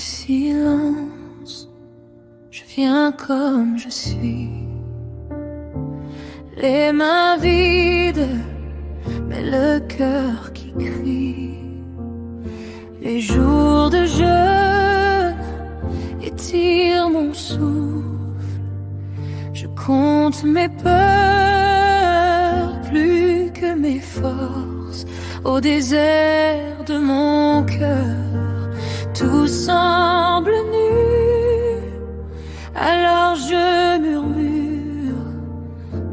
silence, je viens comme je suis, les mains vides, mais le cœur qui crie. Les jours de jeûne étirent mon souffle, je compte mes peurs plus que mes forces. Au désert de mon cœur, tout semble nu, alors je murmure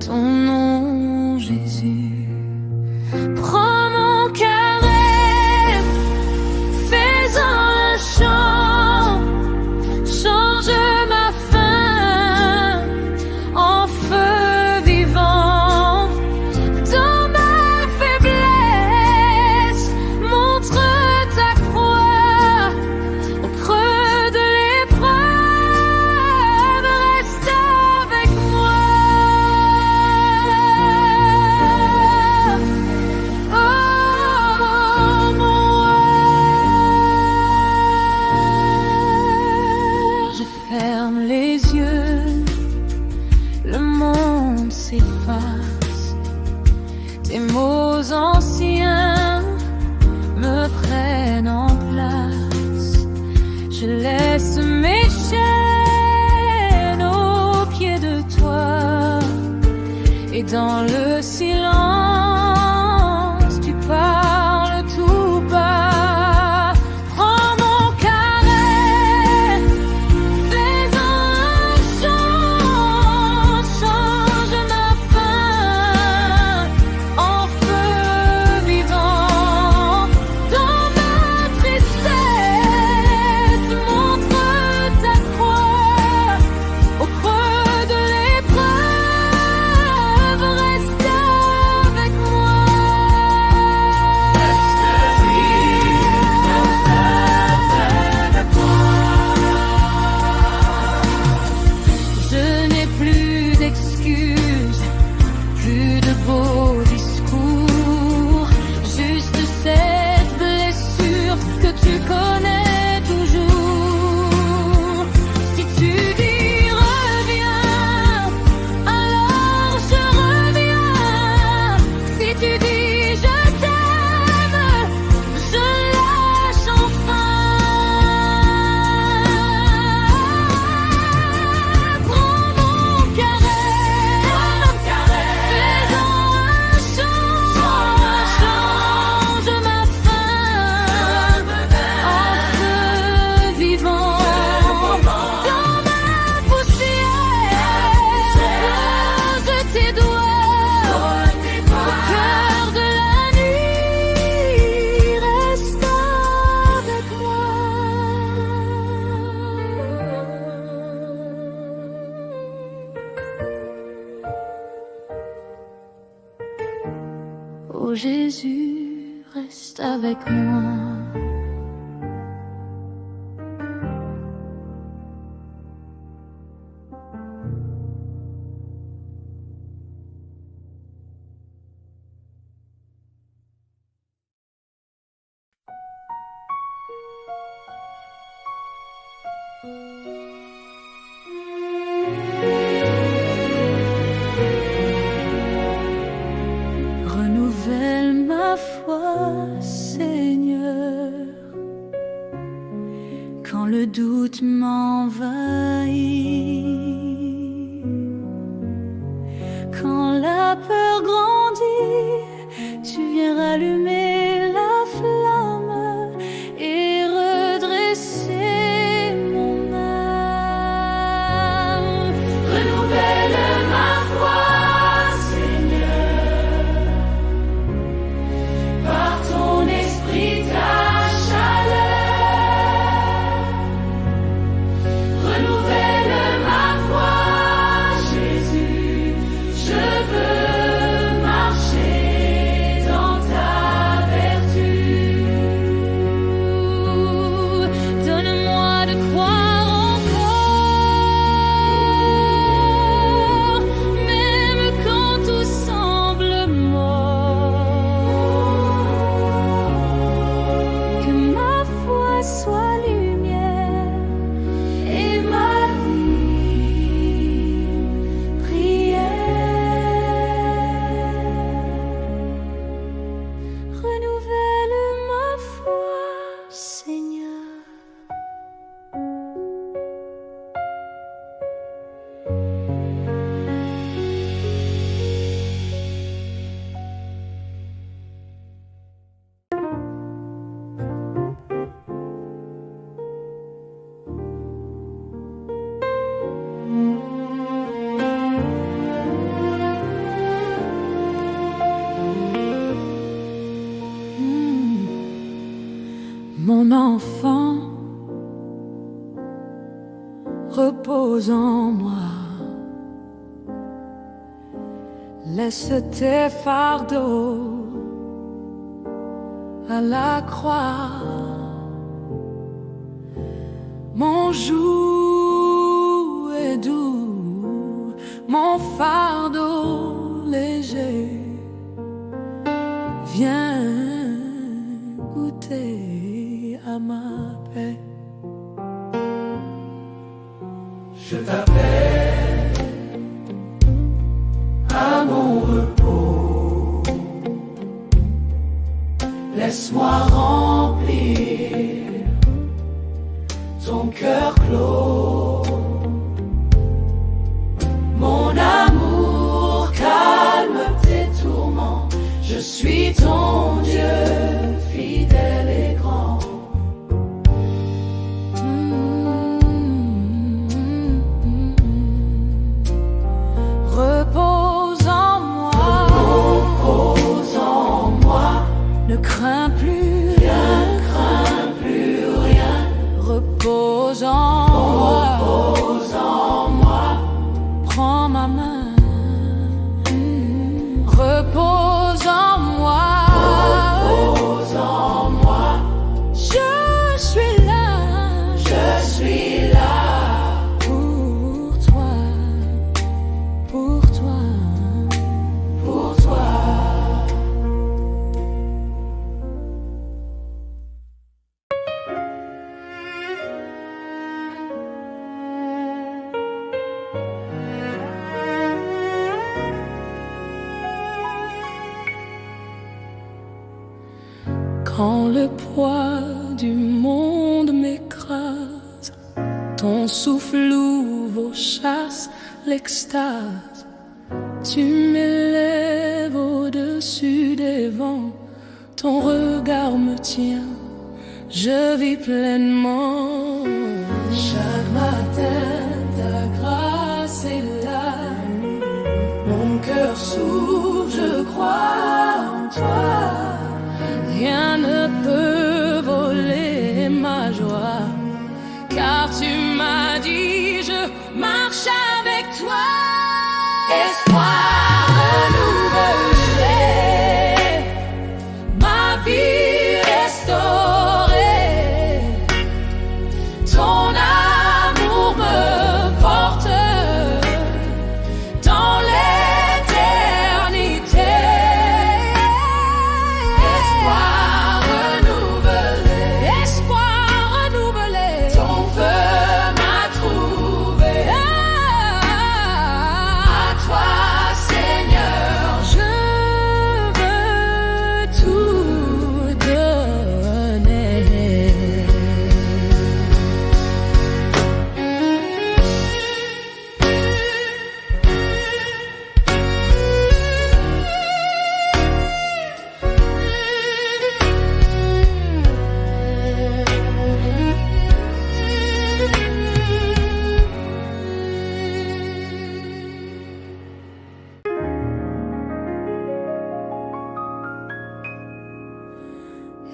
ton nom, Jésus. Prends mon cœur et fais-en un chant, change ma faim en feu vivant. Dans ma faiblesse, montre ta croix. Au creux de l'épreuve, reste avec moi. Oh mon roi, je ferme les yeux, le monde s'efface, tes mots anciens me prennent en place. Je laisse mes chaînes aux pieds de toi, et dans le silence, tu parles tout bas. Prends mon cœur et fais-en un chant, change ma faim en feu vivant. Dans ma tristesse, montre ta croix. Au creux de l'épreuve, reste avec moi. Je n'ai plus d'excuses, plus de beaux discours, juste cette blessure que tu connais toujours. Si tu dis reviens, alors je reviens. Si tu dis je t'aime, je lâche enfin. Prends mon cœur et fais-en un chant, change ma faim en feu vivant. Dans ma poussière, pose tes doigts. Au cœur de la nuit, reste avec moi. Oh Jésus, reste avec moi. Renouvelle ma foi, Seigneur, quand le doute m'envahit, quand la peur grandit, tu viens rallumer la flamme et redresser mon âme. Renouvelle ma foi, Seigneur, par ton esprit, ta chaleur. Renouvelle ma foi, Jésus, je veux marcher dans ta renouvelle ma foi, Seigneur. Mon enfant, repose en moi. Laisse tes fardeaux à la croix. Mon joug est doux, mon fardeau léger. Viens goûter à ma paix. Je t'appelle à mon repos. Laisse-moi remplir ton cœur clos. Mon amour, calme tes tourments. Je suis ton Dieu, fidèle et grand. Repose en moi. Repose en moi. Ne crains plus rien, ne crains plus rien. Repose en moi. Repose en moi. Prends ma main. Repose en moi. Repose en moi. Je suis là. Je suis là. Pour toi. Pour toi. Pour toi. Quand le poids du monde m'écrase, ton souffle ouvre aux chasses l'extase. Tu m'élèves au-dessus des vents, ton regard me tient, je vis pleinement. Chaque matin, ta grâce est là, mon cœur s'ouvre, je crois en toi. Rien ne peut voler ma joie, car tu m'as dit je marche avec toi. Espoir renouvelé, ma vie restaurée, ton amour me porte dans l'éternité. Espoir renouvelé, ton feu m'a trouvé. À toi, Seigneur, je veux tout donner.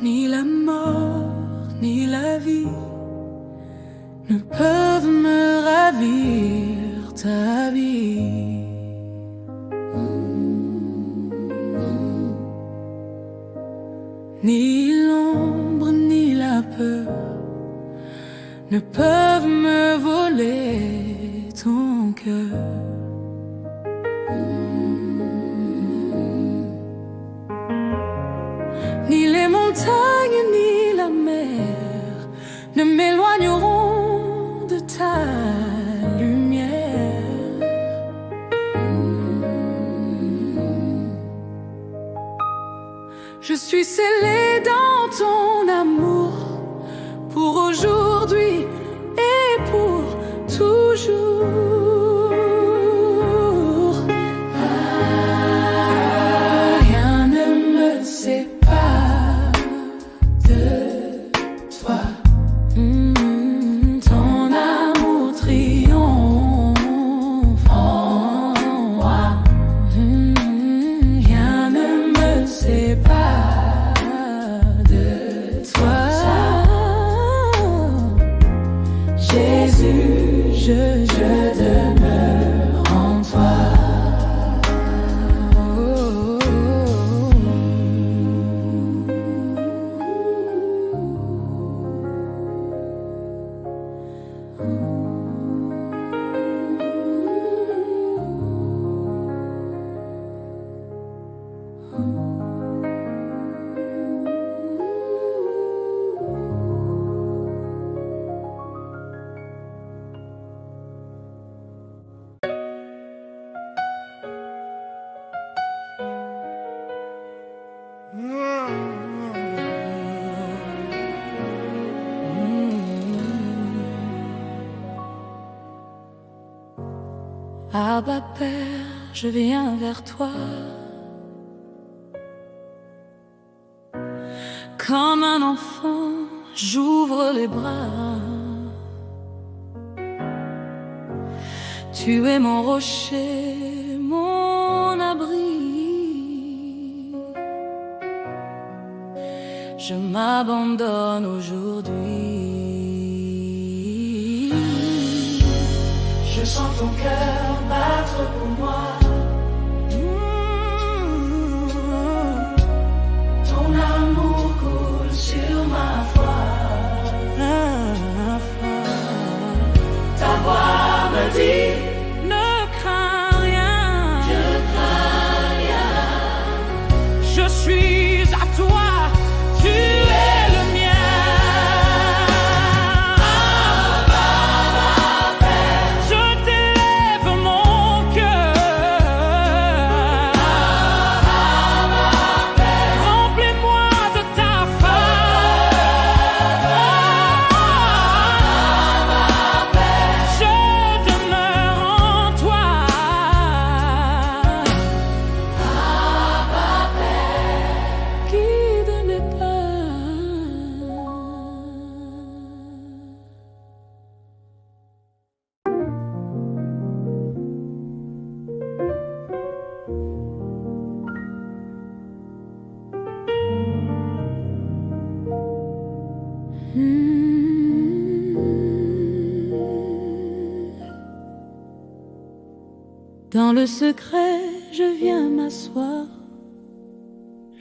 Ni la mort, ni la vie ne peuvent me ravir ta vie. Ni l'ombre, ni la peur ne peuvent me voler ton cœur. Ni les montagnes, ni la mer ne m'éloigneront de ta lumière. Je suis scellée dans ton amour pour aujourd'hui et pour toujours. Rien ne me sépare de toi. Ton amour triomphe en moi. Rien ne me sépare de toi. Jésus, je demeure en toi. Abba Père, je viens vers toi. Comme un enfant, j'ouvre les bras. Tu es mon rocher, mon abri. Je m'abandonne aujourd'hui. Je sens ton cœur battre pour moi. Ton amour coule sur ma foi. Ta voix me dit: ne crains rien. Je ne crains rien. Je suis à toi. Tu es le mien. Je t'élève mon cœur. Remplis-moi de ta faveur. Je demeure en toi. Guide mes pas. Dans le secret, je viens m'asseoir,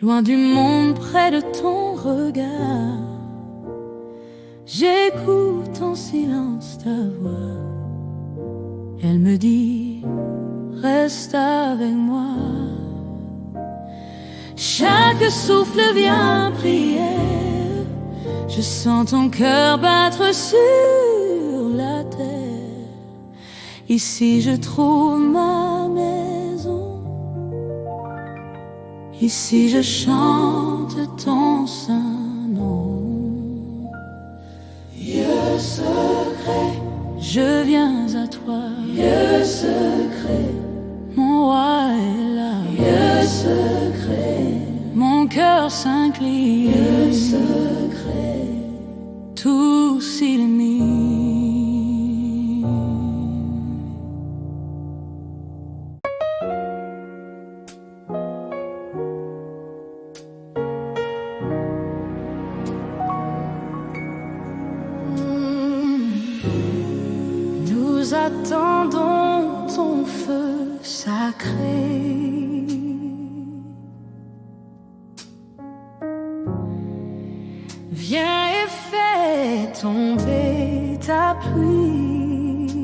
loin du monde, près de ton regard. J'écoute en silence ta voix. Elle me dit: reste avec moi. Chaque souffle vient prière. Je sens ton cœur battre sur la terre. Ici je trouve ma maison. Ici je chante ton saint nom. Lieu secret, je viens à toi. Lieu secret, mon roi est là. Lieu secret, mon cœur s'incline. Lieu secret, tout s'illumine. Nous attendons ton feu sacré. Viens et fais tomber ta pluie.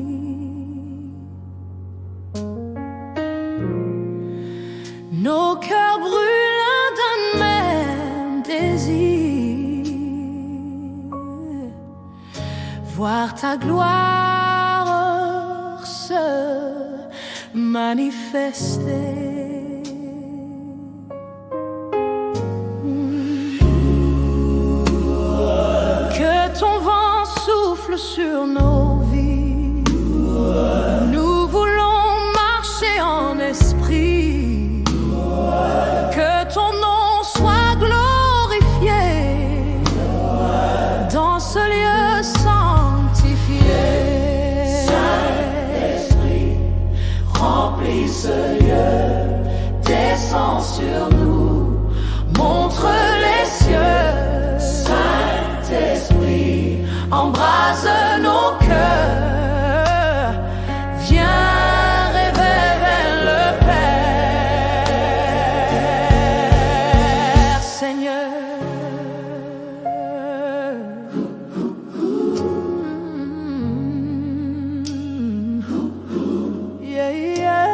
Nos cœurs brûlent d'un même désir. Voir ta gloire se manifester. sur nos vies. Nous voulons marcher en esprit. Que ton nom soit glorifié dans ce lieu sanctifié. Saint-Esprit, remplis ce lieu, descends sur nous, montre les cieux. Saint-Esprit, embrase nos cœurs, viens révéler le Père, Seigneur. Yeah, yeah.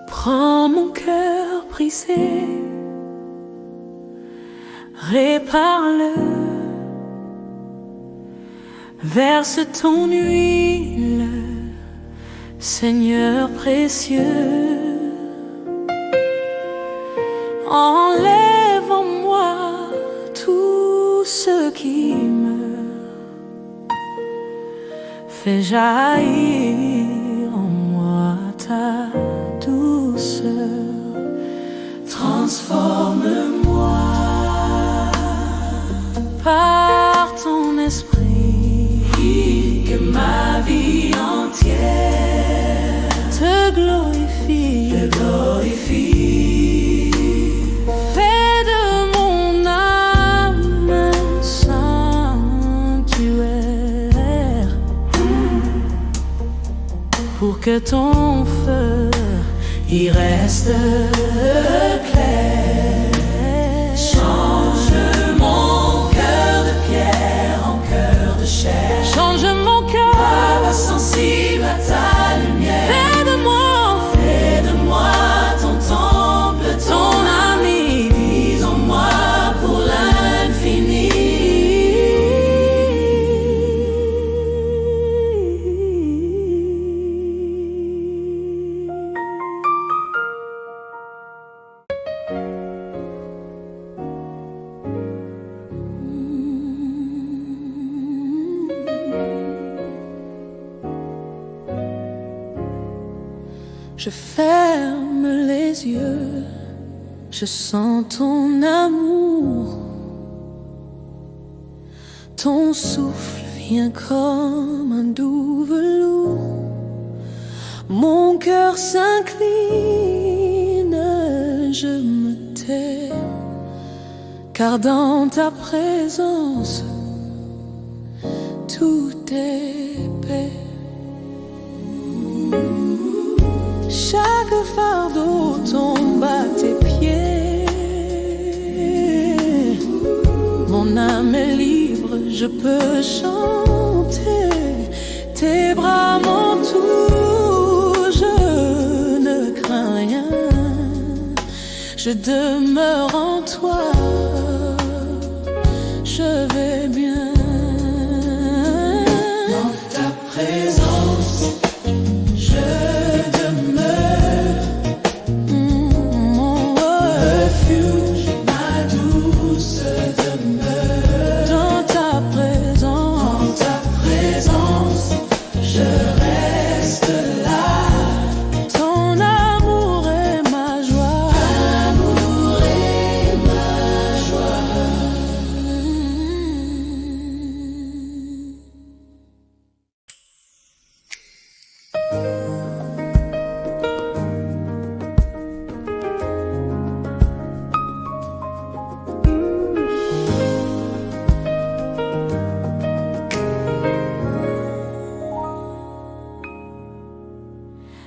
Prends mon cœur brisé, répare-le, verse ton huile, Seigneur précieux. Enlève en moi tout ce qui meurt, fais jaillir en moi ta douceur. Transforme-moi par ton esprit, Que ma vie entière te glorifie. te glorifie. Fais de mon âme un sanctuaire, pour que ton feu y reste clair. Change mon cœur de pierre en cœur de chair. Change mon cœur, Pas sensible à ta lumière. fais de Fais-de-moi ton temple, ton ami. Vis en moi pour l'infini. Je ferme les yeux, je sens ton amour. Ton souffle vient comme un doux velours. Mon cœur s'incline, je me tais, car dans ta présence, tout est paix. Chaque fardeau tombe à tes pieds. Mon âme est libre, je peux chanter. Tes bras m'entourent, je ne crains rien. Je demeure en toi, je vais bien. Dans ta présence, je demeure. Mon Refuge, ma douce demeure. dans ta présence, Dans ta présence, je reste là. ton amour est ma joie. Amour est ma joie.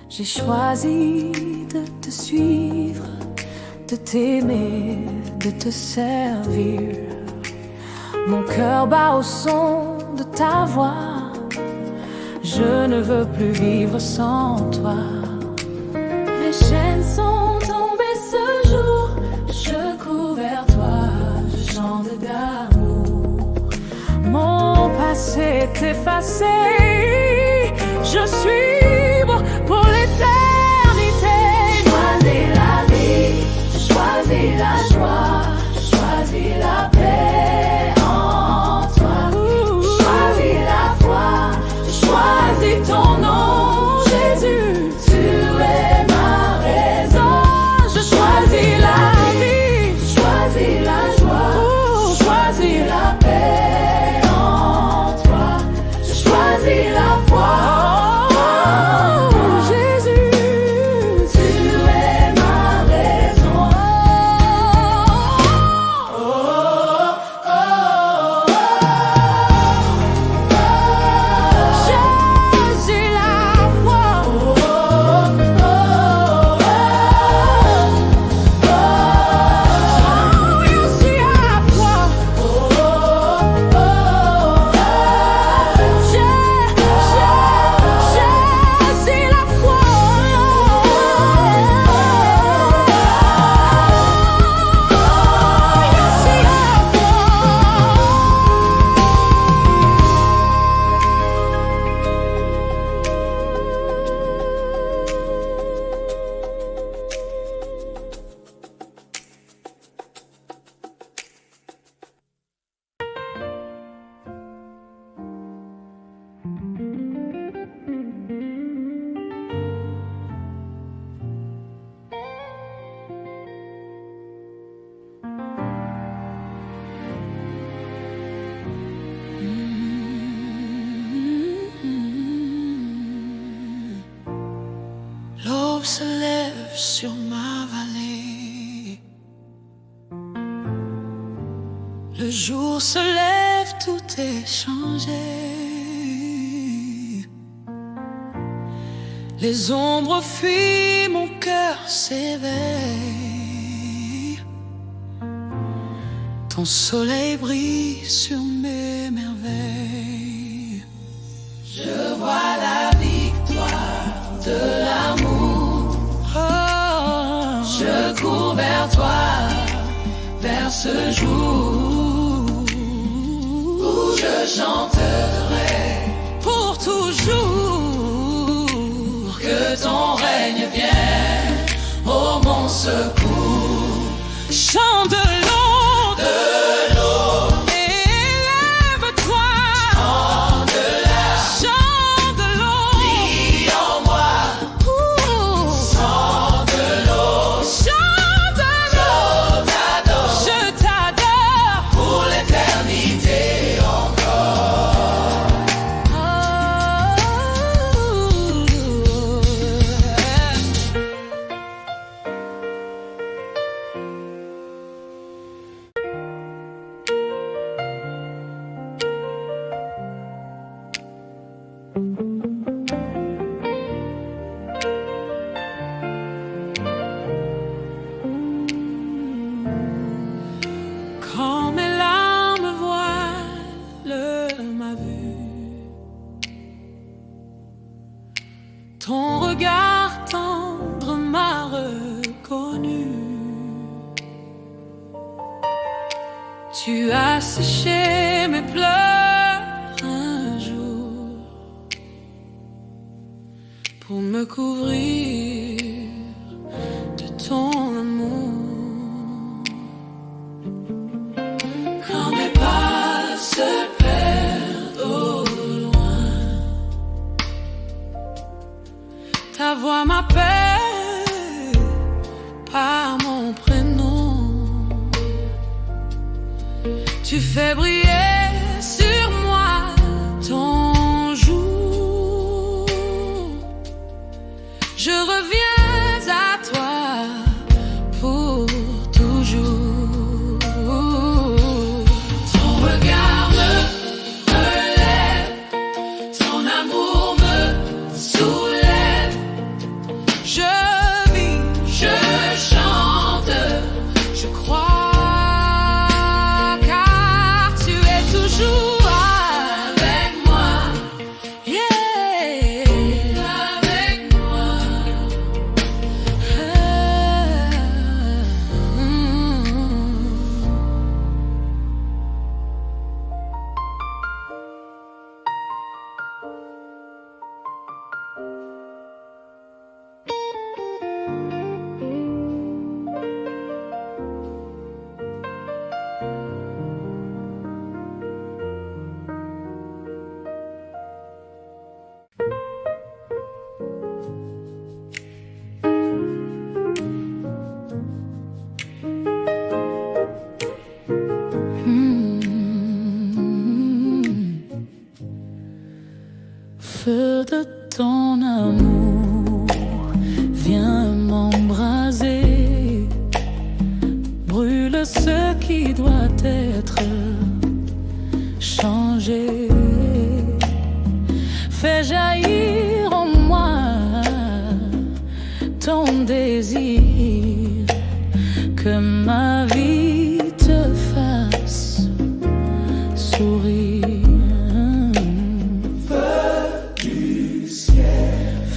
J'ai choisi de te suivre, de t'aimer, de te servir. Mon cœur bat au son de ta voix. Je ne veux plus vivre sans toi. Les chaînes sont tombées ce jour. Je cours vers toi, je chante d'amour. Mon passé est effacé. Je suis libre pour l'éternité. Je choisis la vie, je choisis la joie, je choisis la paix en toi. Je choisis la foi, je choisis ton nom, Jésus. Tu es ma raison. Je choisis la vie, je choisis la joie, je choisis la paix en toi. Je choisis la foi. L'aube se lève sur ma vallée. Le jour se lève, tout est changé. Les ombres fuient, mon cœur s'éveille. Ton soleil brille sur mes merveilles. Je vois la victoire de l'amour. Oh, je cours vers toi, vers ce jour où je chanterai pour toujours. Que ton règne vienne, ô mon secours. Chante de l'eau, quand mes larmes voilent ma vue, ton regard tendre m'a reconnu. Tu as séché mes pleurs un jour pour me couvrir de ton amour. Quand mes pas se perdent au loin, ta voix m'appelle par mon prénom. Tu fais briller sur moi ton jour. Je reviens à toi pour toujours. Ton regard me relève, ton amour me soulève. Je vis, je chante, je crois, car tu es ce qui doit être changé. Fais jaillir en moi ton désir, que ma vie te fasse sourire.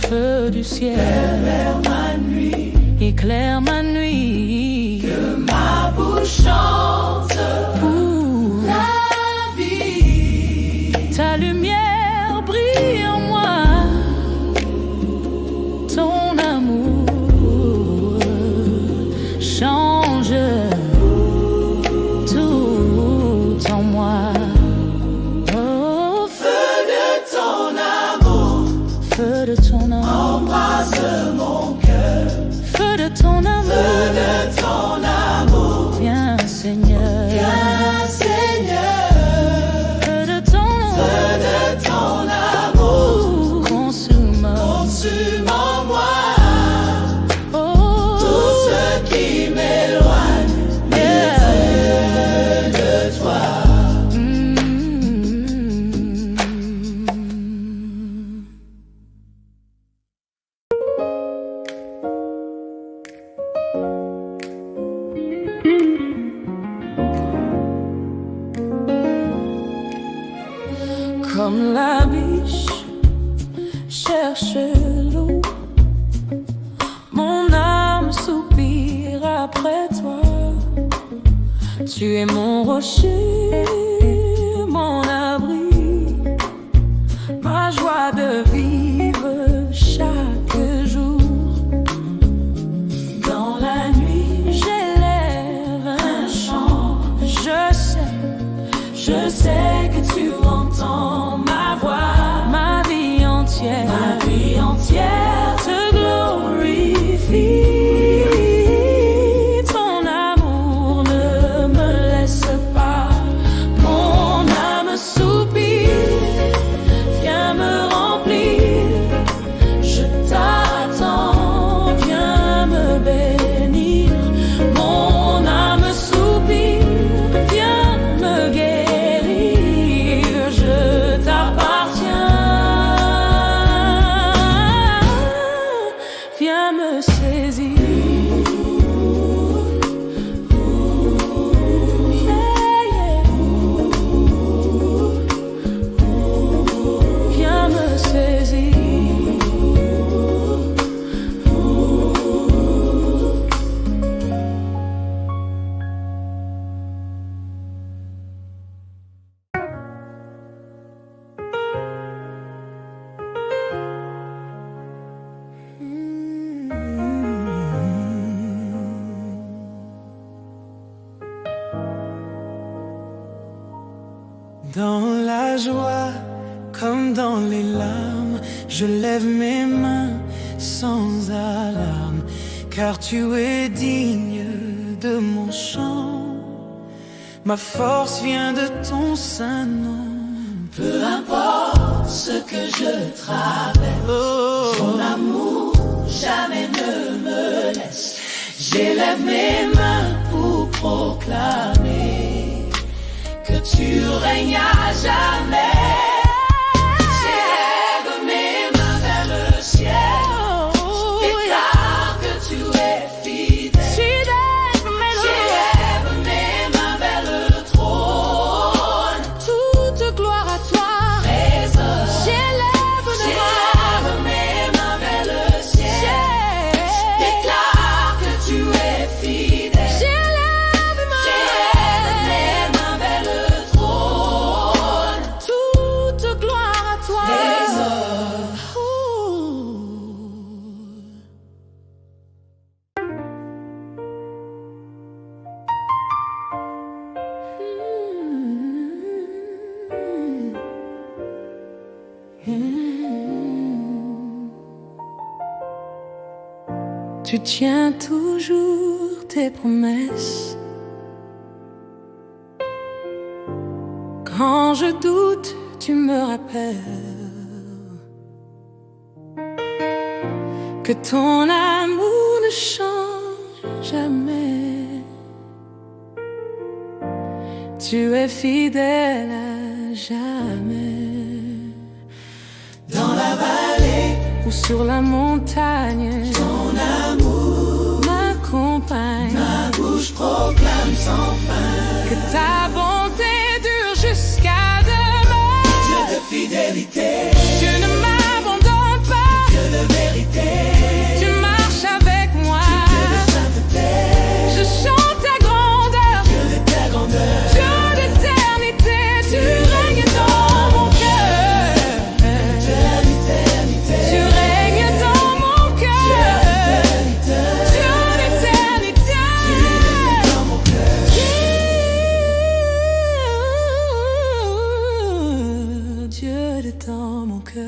Feu du ciel, éclaire ma nuit, éclaire ma nuit, que ma bouche chante pour la vie. Ta lumière brille en moi, ton amour change tout en moi. Oh, feu de ton amour, feu de ton amour, embrasse mon cœur. Feu de ton amour, feu de ton amour, viens Seigneur, viens Seigneur. Feu de ton amour, consume en moi oh, tout ce qui m'éloigne de toi. Comme la biche cherche l'eau, mon âme soupire après toi. Tu es mon rocher, mon abri, ma joie de vivre chaque jour. Dans la nuit, j'élève un chant. Je sais que tu entends ma voix, ma vie entière te glorifie. Ton amour ne me laisse pas, mon âme soupire, viens me remplir. Je t'attends, viens me bénir. Mon âme soupire, viens me guérir. Je t'appartiens, viens me saisir. Viens me saisir. Dans la joie comme dans les larmes, je lève mes mains sans alarme, car tu es digne de mon chant. Ma force vient de ton saint nom. Peu importe ce que je traverse, ton amour jamais ne me laisse. J'élève mes mains pour proclamer que tu règnes à jamais. J'élève mes mains vers le ciel, déclare que tu es fidèle. J'élève mes mains vers le trône, Toute gloire à toi. trésor. J'élève mes mains vers le ciel, déclare que tu es fidèle. J'élève mes mains vers le trône, toute gloire à toi. trésor. Tu tiens toujours tes promesses. Quand je doute, tu me rappelles que ton amour ne change jamais. Tu es fidèle à jamais. Dans la vallée ou sur la montagne, ton amour m'accompagne. Ma bouche proclame sans fin que ta bonté dure jusqu'à demain. Dieu de fidélité, Tu ne m'abandonnes pas. Dieu de vérité, Tu marches avec moi. Dieu de sainteté, Je chante ta grandeur. Dieu de ta grandeur, Dieu d'éternité, tu règnes dans mon cœur. Tu règnes dans mon cœur. Dieu d'éternité, dans mon cœur. Dieu de dans mon cœur.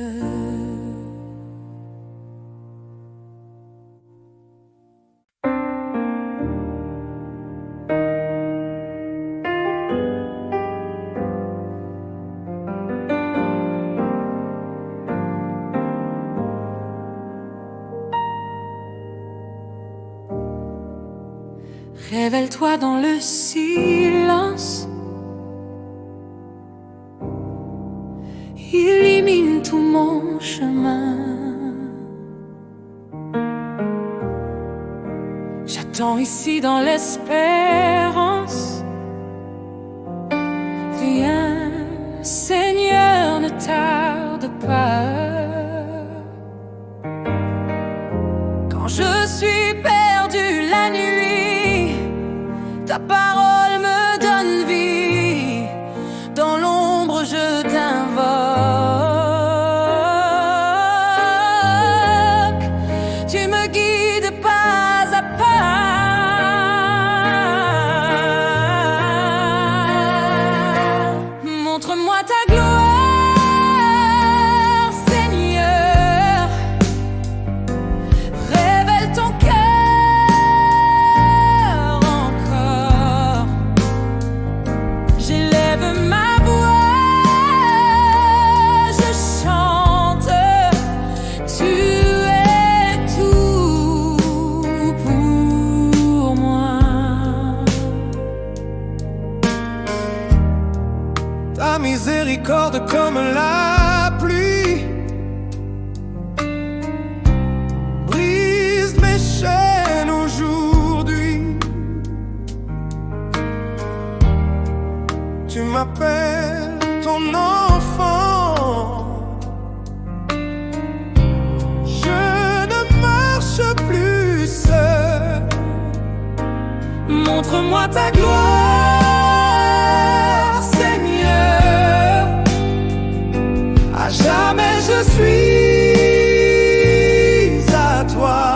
Révèle-toi dans le silence. Illumine tout mon chemin. J'attends ici dans l'espérance. Viens, Seigneur, ne tarde pas. Quand je suis perdu la nuit, ta parole me donne vie. Dans l'ombre je t'invoque. Tu me guides pas à pas. Montre-moi ta gloire, Seigneur. Révèle ton cœur encore. J'élève ma voix, je chante. Tu es tout pour moi. Ta miséricorde comme la pluie brise mes chaînes aujourd'hui. Tu m'appelles ton enfant. Je ne marche plus seul. Montre-moi ta gloire, Seigneur. À jamais je suis à toi.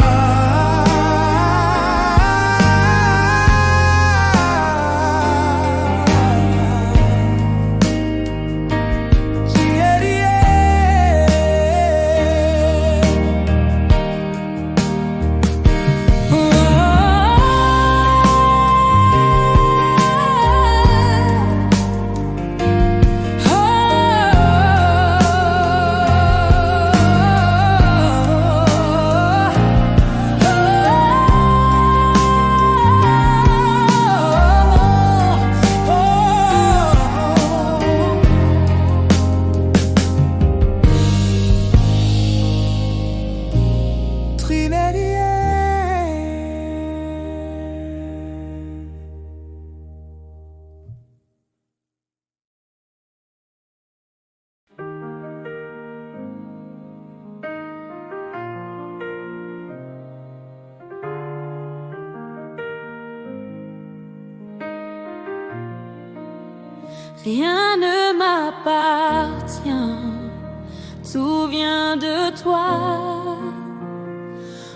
Rien ne m'appartient, tout vient de toi.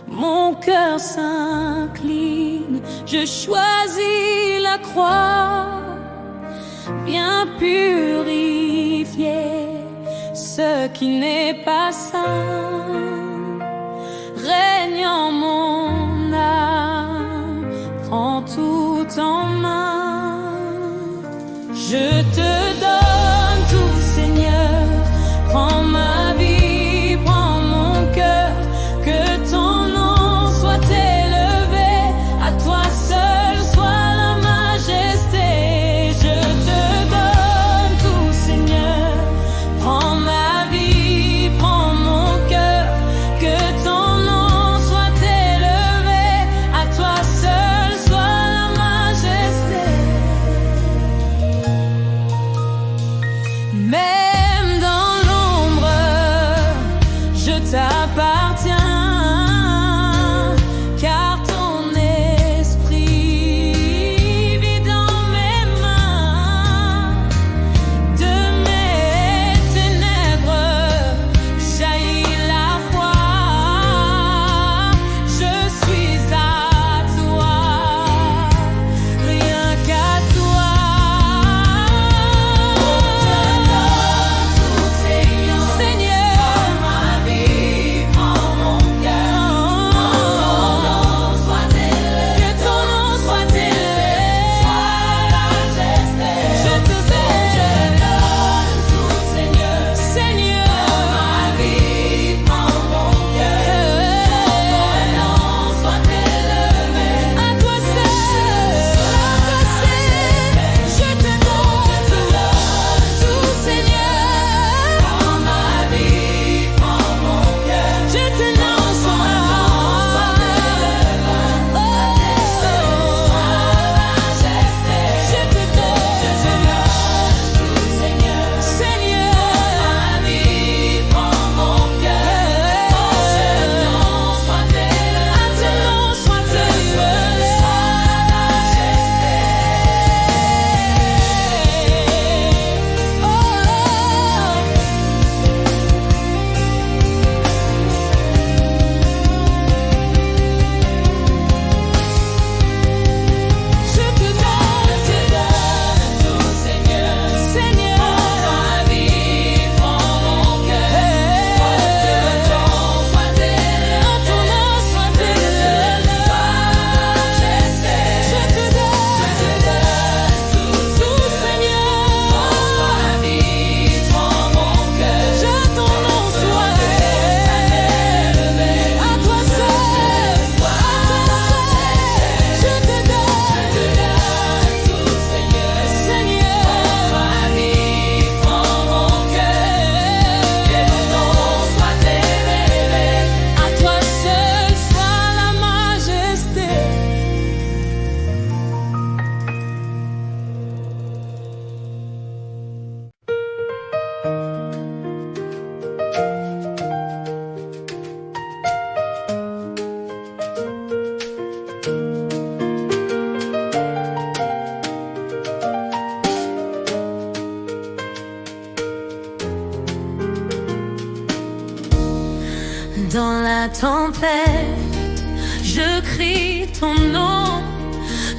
Mon cœur s'incline, je choisis la croix. Viens purifier ce qui n'est pas saint. Règne en mon âme, prends tout en main. Je te donne tout, Seigneur. Prends ma vie, prends mon cœur. Que ton nom soit élevé. À toi seul soit la majesté. Je te la tempête, je crie ton nom,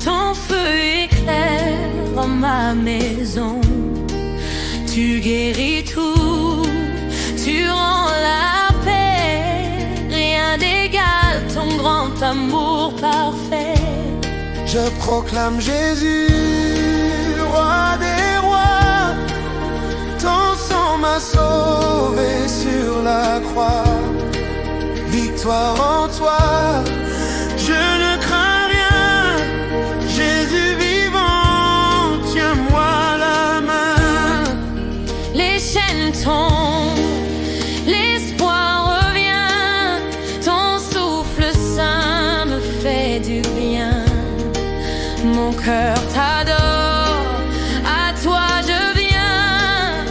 ton feu éclaire en ma maison. Tu guéris tout, tu rends la paix, rien d'égale ton grand amour parfait. Je proclame Jésus, roi des rois, ton sang m'a sauvé sur la croix. Victoire en toi, je ne crains rien. Jésus vivant, tiens-moi la main. Les chaînes tombent, l'espoir revient, ton souffle saint me fait du bien. Mon cœur t'adore, à toi je viens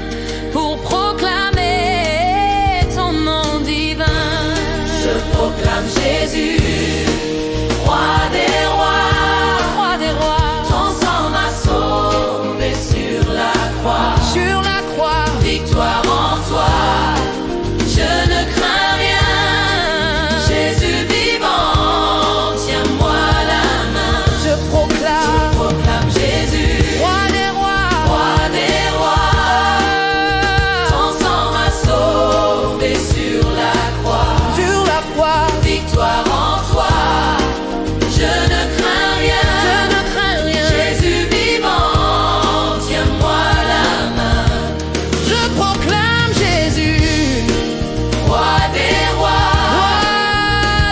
pour proclamer ton nom divin. Je proclame Jésus, roi des rois, Roi des rois, ton sang m'a sauvé sur la croix. sur la croix, Victoire en toi, je ne crains rien. Jésus vivant, tiens-moi la main. je Proclame Jésus, roi des rois, roi des rois, ton sang m'a sauvé sur la croix. sur la croix, Victoire en toi, je ne crains rien. je ne crains rien. Jésus vivant, tiens-moi la main. Je proclame Jésus, Roi des rois, roi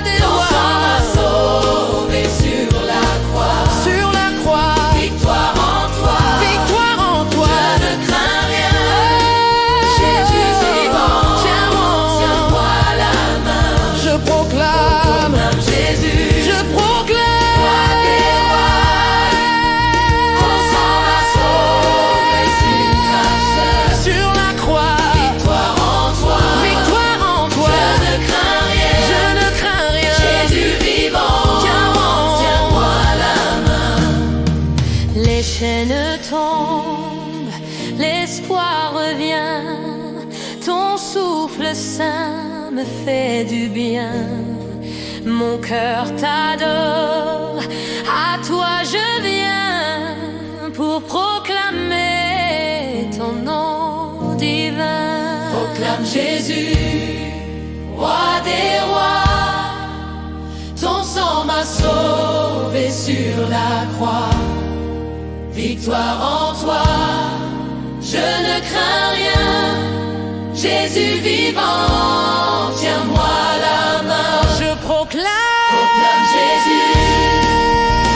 des ton sang rois, m'a sauvé sur la croix. sur la croix, Victoire en toi, victoire en toi. je ne crains rien. Jésus vivant, tiens-moi la main. Je proclame, Proclame Jésus, je proclame, roi des rois, ton sang m'a sauvé sur ta sœur. sur la croix, Victoire en toi, victoire en toi. je ne crains rien. Je ne crains rien. Jésus vivant, tiens-moi la main. Les chaînes tombent, l'espoir revient, ton souffle saint me fait du bien. Mon cœur t'adore, à toi je viens pour proclamer ton nom divin. Proclame Jésus, roi des rois, ton sang m'a sauvé sur la croix. Victoire en toi, je ne crains rien. Jésus vivant, tiens-moi la main. Je proclame, Proclame Jésus,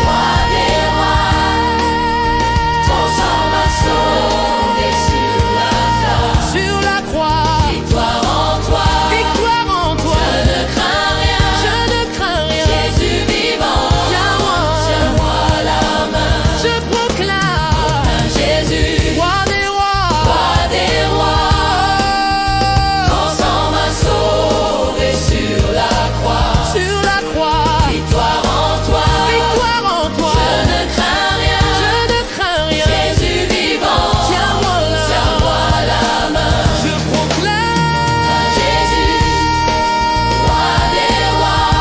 roi des rois, ton sang m'a sauvé sur la croix. sur la croix, Victoire en toi, victoire en toi. je ne crains rien. Je ne crains rien. Jésus vivant, tiens-moi la main. Je proclame Jésus, roi des rois, roi des rois, ton sang m'a sauvé sur la croix. sur la croix, Victoire en toi, victoire en toi. je ne crains rien. Je ne crains rien. Jésus vivant, Tiens-moi la main. Je proclame Jésus, roi des rois,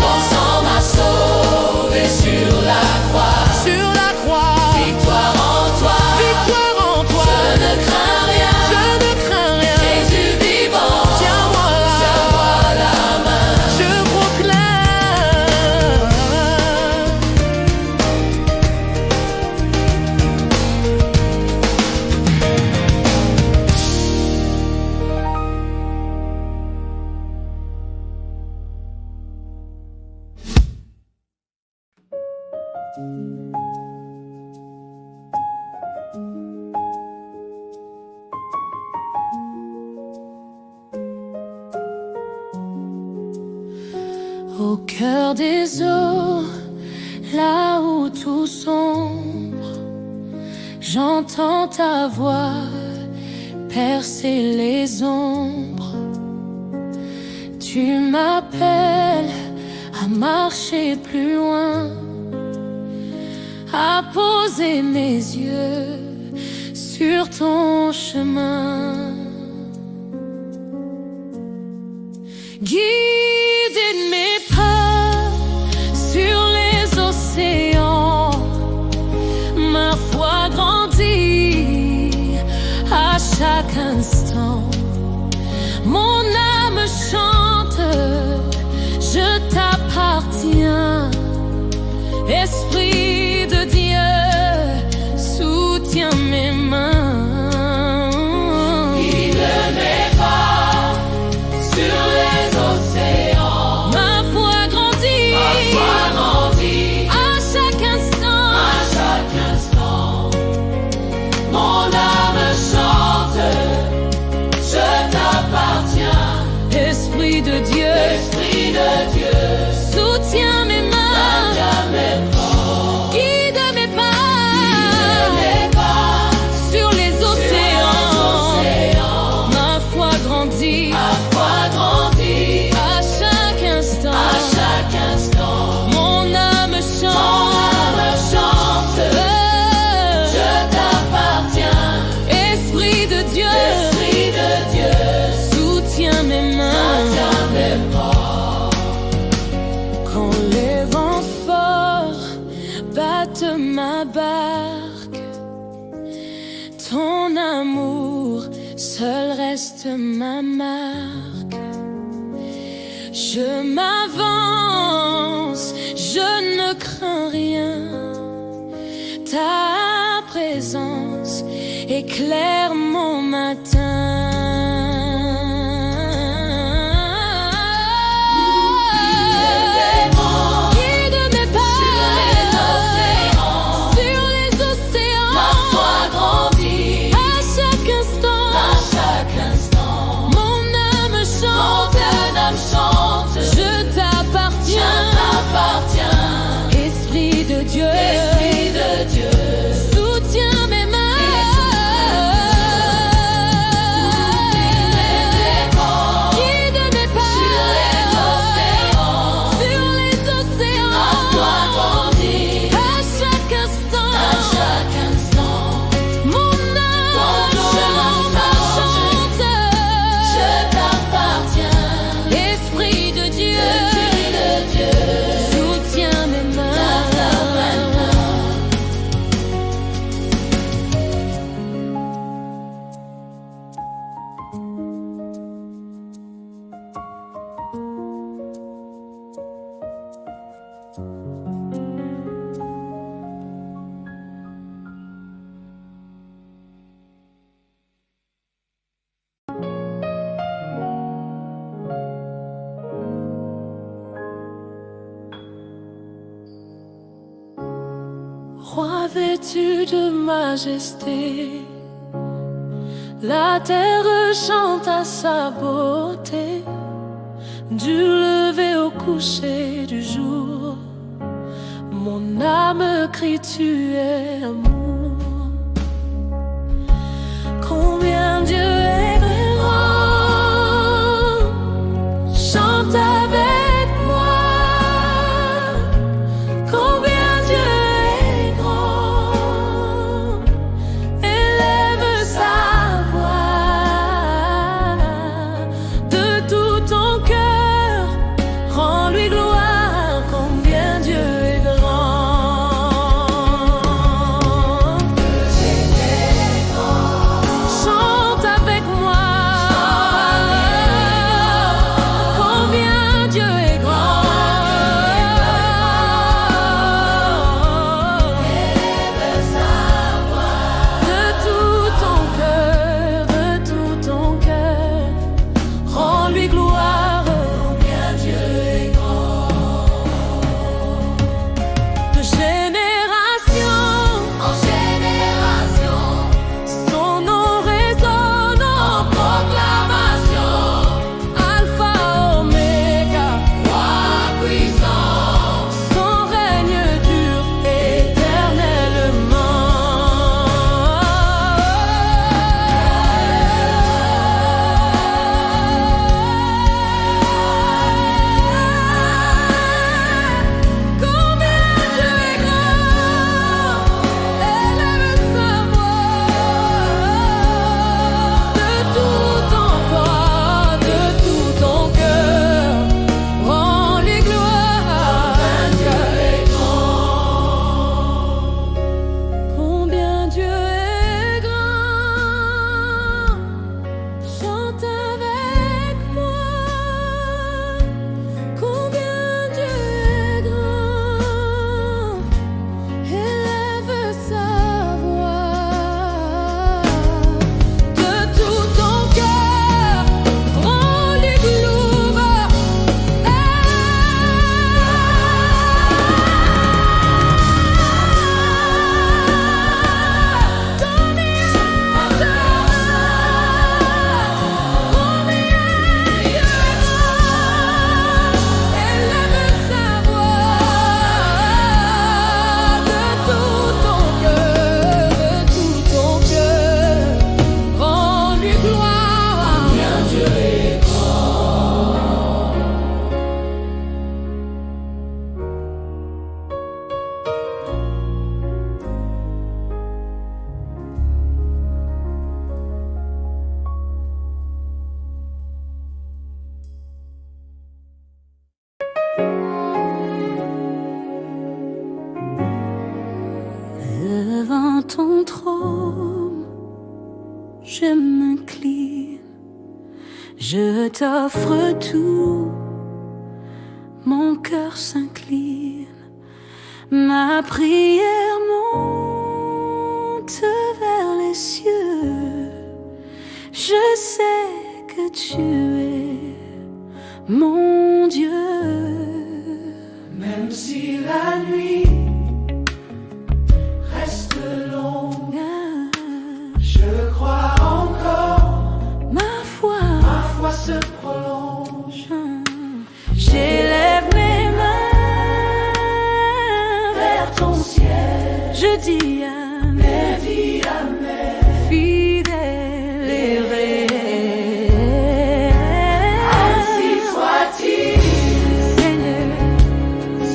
ton sang m'a sauvé sur la croix. sur la croix, Victoire en toi, victoire en toi. je ne crains rien. Je ne crains rien. Jésus vivant, Tiens-moi la main. Je proclame. Au cœur des eaux, là où tout sombre, j'entends ta voix percer les ombres. Tu m'appelles à marcher plus loin, à poser mes yeux sur ton chemin. guider mes pas sur les océans. Ma foi grandit à chaque instant. Mon âme chante, je t'appartiens. Esprit de Dieu, soutiens mes mains. Guide mes pas sur les océans. Ma foi grandit à chaque instant. Mon âme chante, je t'appartiens. Esprit de Dieu, soutiens mes mains. Guide mes pas sur les océans. Ma foi grandit à chaque instant. Mon âme chante, Je t'appartiens. Esprit de Dieu, soutiens mes mains. Quand les vents forts battent ma barque, ton amour seul reste ma marque. Je m'avance, je ne crains rien. Ta présence éclaire mon matin. Guide mes pas sur les océans. Ma foi grandit À chaque instant, mon âme chante, je t'appartiens. Esprit de Dieu, soutiens mes mains. Guide mes pas sur les océans. À chaque instant, mon âme chante. Esprit de Dieu, soutiens mes mains. Roi vêtu de majesté, la terre chante à sa beauté. Du lever au coucher du jour, mon âme crie tu es amour. Combien Dieu est grand, chante avec moi. Combien Dieu est grand, élève sa voix. De tout ton cœur, rends-lui gloire. Combien Dieu est grand. ton trône, je m'incline, je t'offre tout, mon cœur s'incline, ma prière monte vers les cieux. Je sais que tu es mon Dieu. Même si la nuit reste longue, je crois encore, ma foi se prolonge. J'élève mes mains vers ton ciel, je dis amen, Dis amen. fidèle et réel. Ainsi soit-il,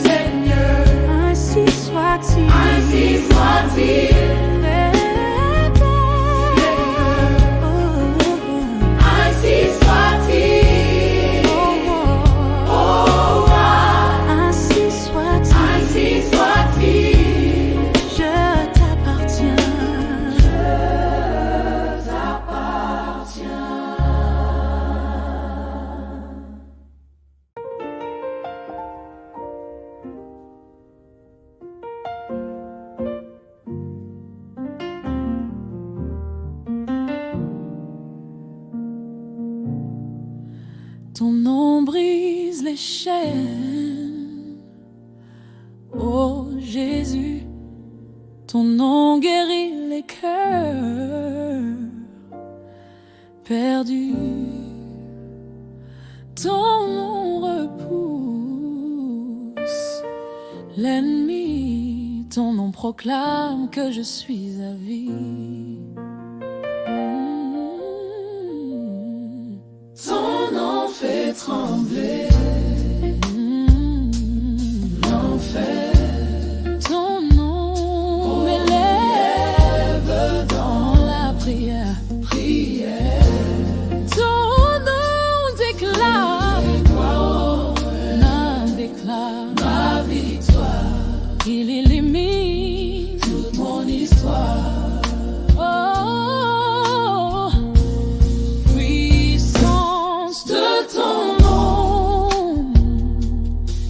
Seigneur, ainsi soit-il, ainsi soit-il. Ainsi soit-il, oh, Ainsi soit-il, ainsi soit-il. je t'appartiens. Ton nom brise les chaînes, oh Jésus, ton nom guérit les cœurs perdus, ton nom repousse l'ennemi, ton nom proclame que je suis à vie. Ton nom fait trembler l'enfer. Ton nom m'élève dans la prière. Ton nom déclare ma victoire. Il illumine toute mon histoire. Oh, puissance de ton nom,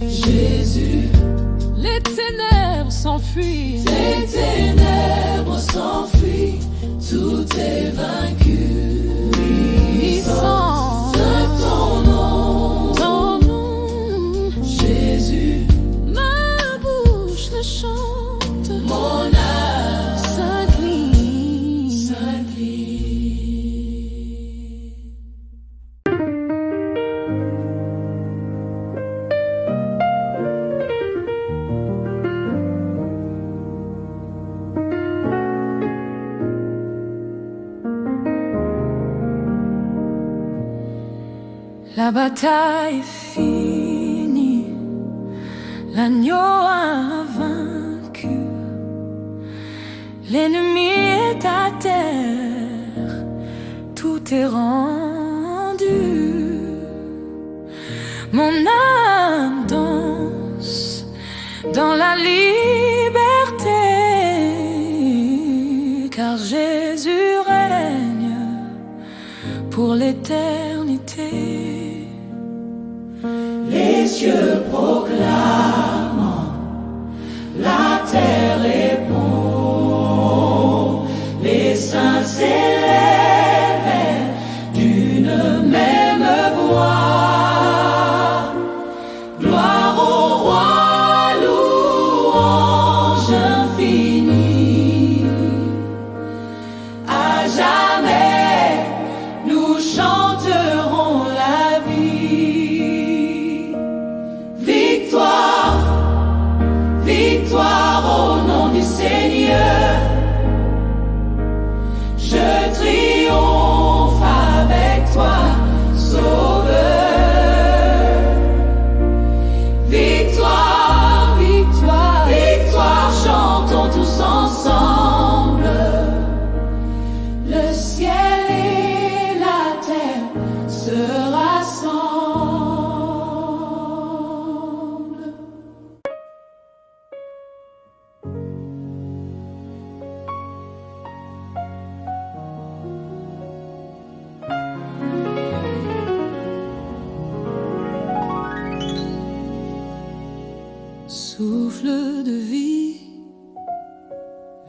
Jésus, les ténèbres s'enfuient. les ténèbres s'enfuient, tout est vaincu. Puissance De ton nom, Jésus, ma bouche le chante, mon âme s'incline. s'incline. La bataille est finie, l'agneau a vaincu, l'ennemi est à terre, tout est rendu. Mon âme danse dans la liberté, car Jésus règne pour l'éternité. Les cieux proclament, la terre répond, les saints s'élèvent d'une même voix. Gloire au roi, louange infinie. À jamais, nous chanterons la vie. Victoire, victoire au nom du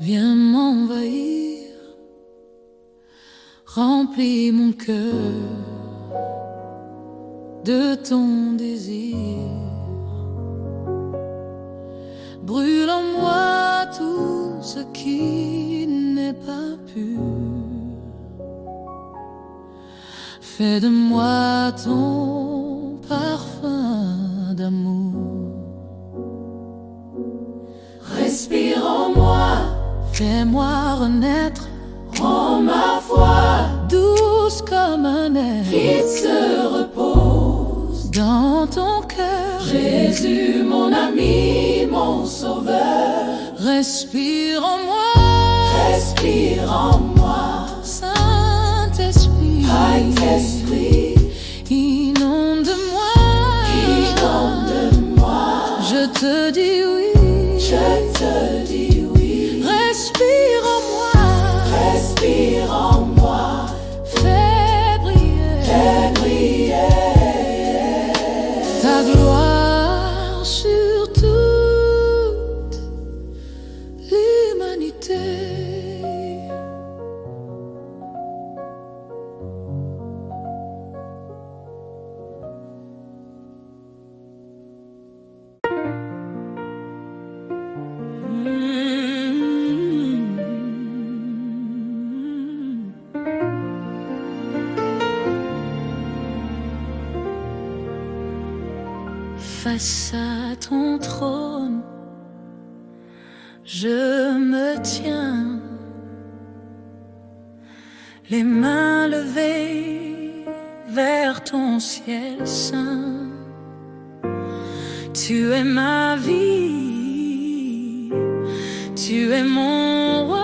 viens m'envahir, remplis mon cœur de ton désir. Brûle en moi tout ce qui n'est pas pur. Fais de moi ton parfum d'amour. Respire en moi, fais-moi renaître, rends ma foi douce comme un air qui se repose dans ton cœur. Jésus, mon ami, mon sauveur. Respire en moi, respire en moi, Saint-Esprit, Saint-Esprit, inonde-moi, inonde-moi. Je te dis oui, je te dis oui. Respire en moi, respire en moi, fais briller ta gloire sur toute l'humanité. Face à ton trône, je me tiens, les mains levées vers ton ciel saint. Tu es ma vie, tu es mon roi.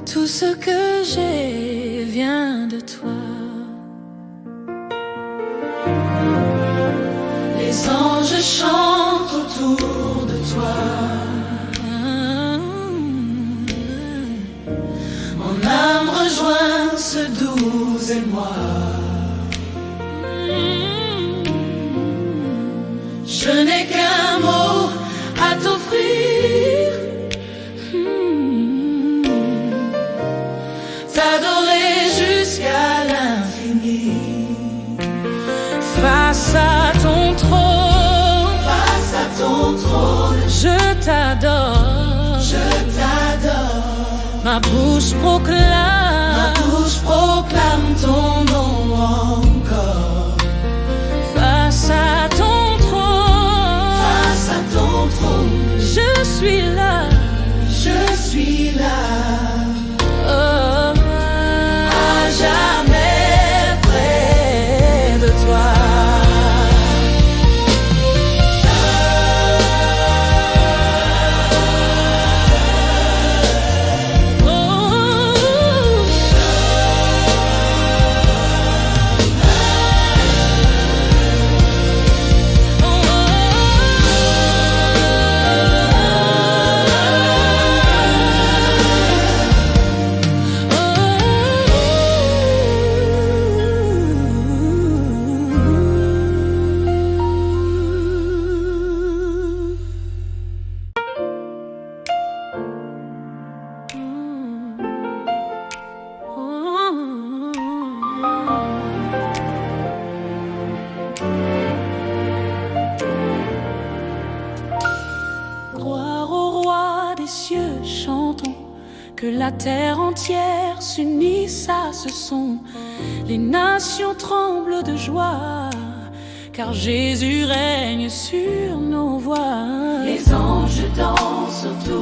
Tout ce que j'ai vient de toi. Les anges chantent autour de toi. Mon âme rejoint ce doux émoi. Je n'ai qu'un mot à t'offrir. T'adorer jusqu'à l'infini. Face à ton trône, face à ton trône, je t'adore, je t'adore. Ma bouche proclame ton nom encore. Face à ton trône, face à ton trône, je suis là, je suis là. Oh, à jamais près de toi. Que la terre entière s'unisse à ce son. Les nations tremblent de joie, car Jésus règne sur nos voies. Les anges dansent autour